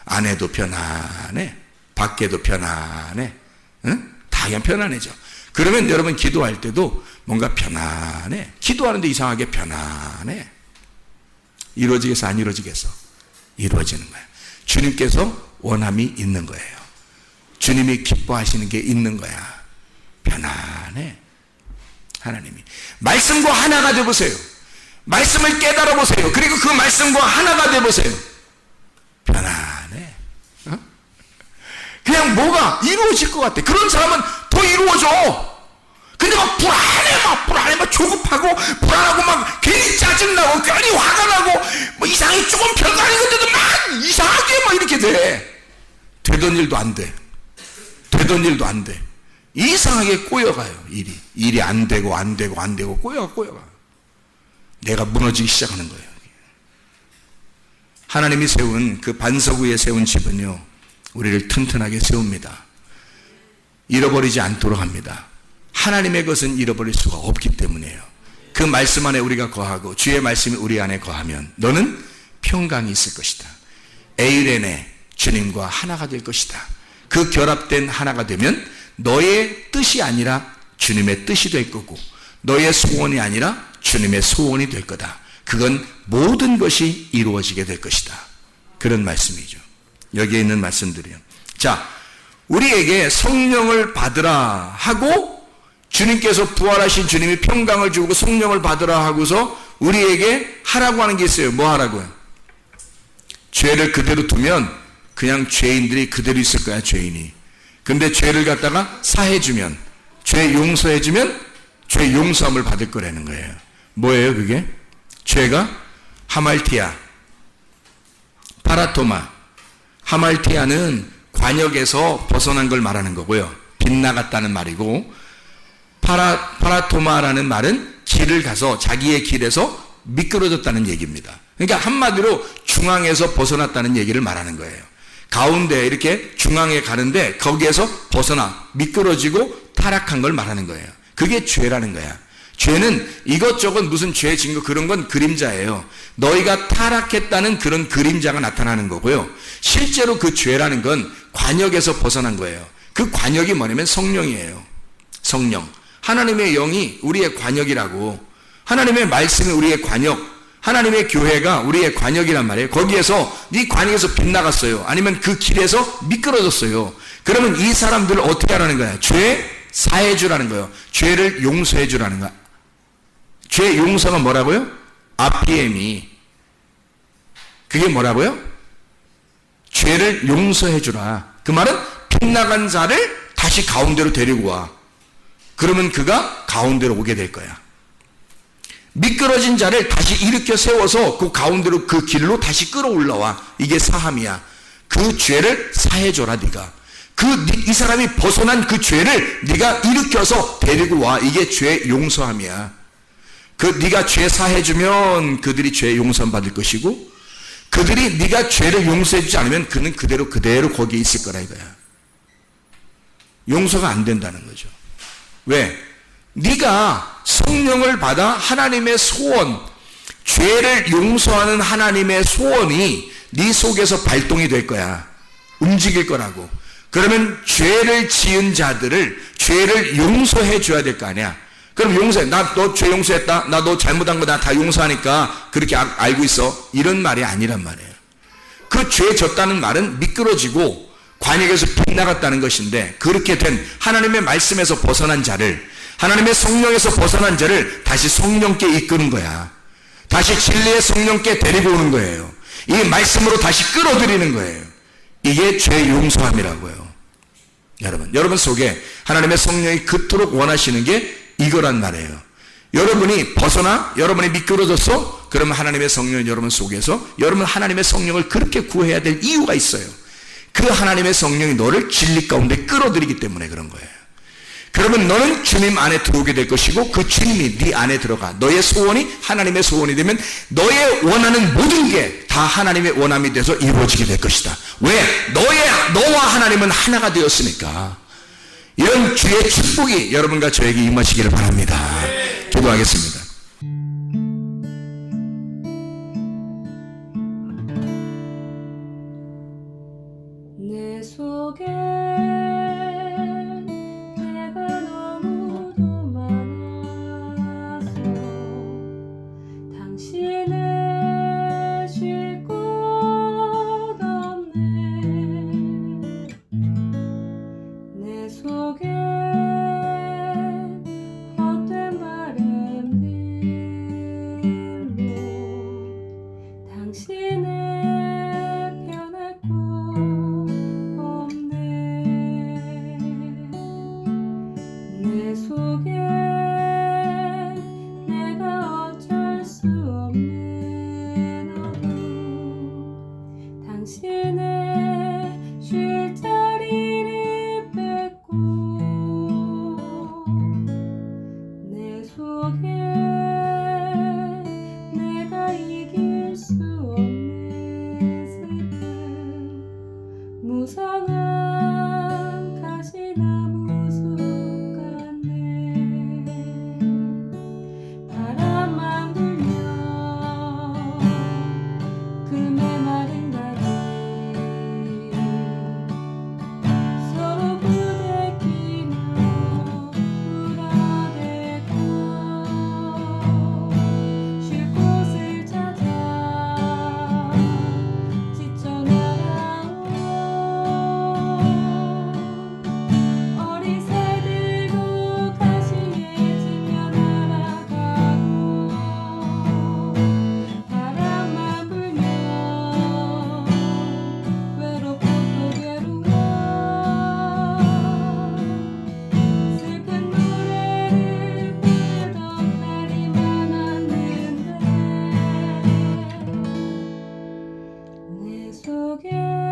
안에도 편안해. 밖에도 편안해. 응? 다 그냥 편안해져. 그러면 여러분 기도할 때도 뭔가 편안해. 기도하는데 이상하게 편안해. 이루어지겠어? 안 이루어지겠어? 이루어지는 거야. 주님께서 원함이 있는 거예요. 주님이 기뻐하시는 게 있는 거야. 편안해. 하나님이 말씀과 하나가 되어보세요. 말씀을 깨달아 보세요. 그리고 그 말씀과 하나가 되어보세요. 편안해. 어? 그냥 뭐가 이루어질 것 같아. 그런 사람은 더 이루어져. 근데 막 불안해, 막 조급하고 불안하고 막 괜히 짜증나고 괜히 화가 나고 돼. 되던 일도 안 돼. 되던 일도 안 돼. 이상하게 꼬여가요. 일이 안 되고 꼬여가. 내가 무너지기 시작하는 거예요. 하나님이 세운 그 반석 위에 세운 집은요, 우리를 튼튼하게 세웁니다. 잃어버리지 않도록 합니다. 하나님의 것은 잃어버릴 수가 없기 때문이에요. 그 말씀 안에 우리가 거하고 주의 말씀이 우리 안에 거하면 너는 평강이 있을 것이다. 에이렌에 주님과 하나가 될 것이다. 그 결합된 하나가 되면 너의 뜻이 아니라 주님의 뜻이 될 거고, 너의 소원이 아니라 주님의 소원이 될 거다. 그건 모든 것이 이루어지게 될 것이다. 그런 말씀이죠. 여기에 있는 말씀들이요. 자, 우리에게 성령을 받으라 하고, 주님께서 부활하신 주님이 평강을 주고 성령을 받으라 하고서 우리에게 하라고 하는 게 있어요. 뭐 하라고요? 죄를 그대로 두면 그냥 죄인들이 그대로 있을 거야, 죄인이. 근데 죄를 갖다가 사해주면, 죄 용서해주면 죄 용서함을 받을 거라는 거예요. 뭐예요 그게? 죄가 하말티아, 파라토마. 하말티아는 관역에서 벗어난 걸 말하는 거고요. 빗나갔다는 말이고, 파라토마라는 말은 길을 가서 자기의 길에서 미끄러졌다는 얘기입니다. 그러니까 한마디로 중앙에서 벗어났다는 얘기를 말하는 거예요. 가운데 이렇게 중앙에 가는데 거기에서 벗어나 미끄러지고 타락한 걸 말하는 거예요. 그게 죄라는 거야. 죄는 이것저것 무슨 죄 증거 그런 건 그림자예요. 너희가 타락했다는 그런 그림자가 나타나는 거고요. 실제로 그 죄라는 건 관역에서 벗어난 거예요. 그 관역이 뭐냐면 성령이에요. 성령. 하나님의 영이 우리의 관역이라고. 하나님의 말씀이 우리의 관역. 하나님의 교회가 우리의 관역이란 말이에요. 거기에서 네 관역에서 빗나갔어요. 아니면 그 길에서 미끄러졌어요. 그러면 이 사람들을 어떻게 하라는 거야? 죄 사해 주라는 거예요. 죄를 용서해 주라는 거야. 죄 용서가 뭐라고요? 아피엠이. 그게 뭐라고요? 죄를 용서해 주라. 그 말은 빗나간 자를 다시 가운데로 데리고 와. 그러면 그가 가운데로 오게 될 거야. 미끄러진 자를 다시 일으켜 세워서 그 가운데로 그 길로 다시 끌어올라와. 이게 사함이야. 그 죄를 사해줘라 네가. 이 사람이 벗어난 그 죄를 네가 일으켜서 데리고 와. 이게 죄 용서함이야. 네가 죄 사해주면 그들이 죄 용서 받을 것이고, 그들이 네가 죄를 용서해주지 않으면 그는 그대로 거기에 있을 거라 이거야. 용서가 안 된다는 거죠. 왜? 네가 성령을 받아 하나님의 소원, 죄를 용서하는 하나님의 소원이 네 속에서 발동이 될 거야. 움직일 거라고. 그러면 죄를 지은 자들을 죄를 용서해 줘야 될 거 아니야. 그럼 용서해. 나 너 죄 용서했다. 나 너 잘못한 거 나 다 용서하니까 그렇게 알고 있어. 이런 말이 아니란 말이에요. 그 죄 졌다는 말은 미끄러지고 관역에서 빗나갔다는 것인데, 그렇게 된 하나님의 말씀에서 벗어난 자를, 하나님의 성령에서 벗어난 자를 다시 성령께 이끄는 거야. 다시 진리의 성령께 데리고 오는 거예요. 이 말씀으로 다시 끌어들이는 거예요. 이게 죄 용서함이라고요. 여러분 속에 하나님의 성령이 그토록 원하시는 게 이거란 말이에요. 여러분이 벗어나, 여러분이 미끄러졌어? 그러면 하나님의 성령이 여러분 속에서, 여러분 하나님의 성령을 그렇게 구해야 될 이유가 있어요. 그 하나님의 성령이 너를 진리 가운데 끌어들이기 때문에 그런 거예요. 그러면 너는 주님 안에 들어오게 될 것이고, 그 주님이 네 안에 들어가. 너의 소원이 하나님의 소원이 되면 너의 원하는 모든 게 다 하나님의 원함이 돼서 이루어지게 될 것이다. 왜? 너와 하나님은 하나가 되었으니까. 이런 주의 축복이 여러분과 저에게 임하시기를 바랍니다. 기도하겠습니다. 내 속에 내가 너무도 많아서 당신을 쉴 곳 없네. 내 속에 헛된 바램들로 당신을 변할 곳 없네. 내 속에 내가 어쩔 수 없네. 속에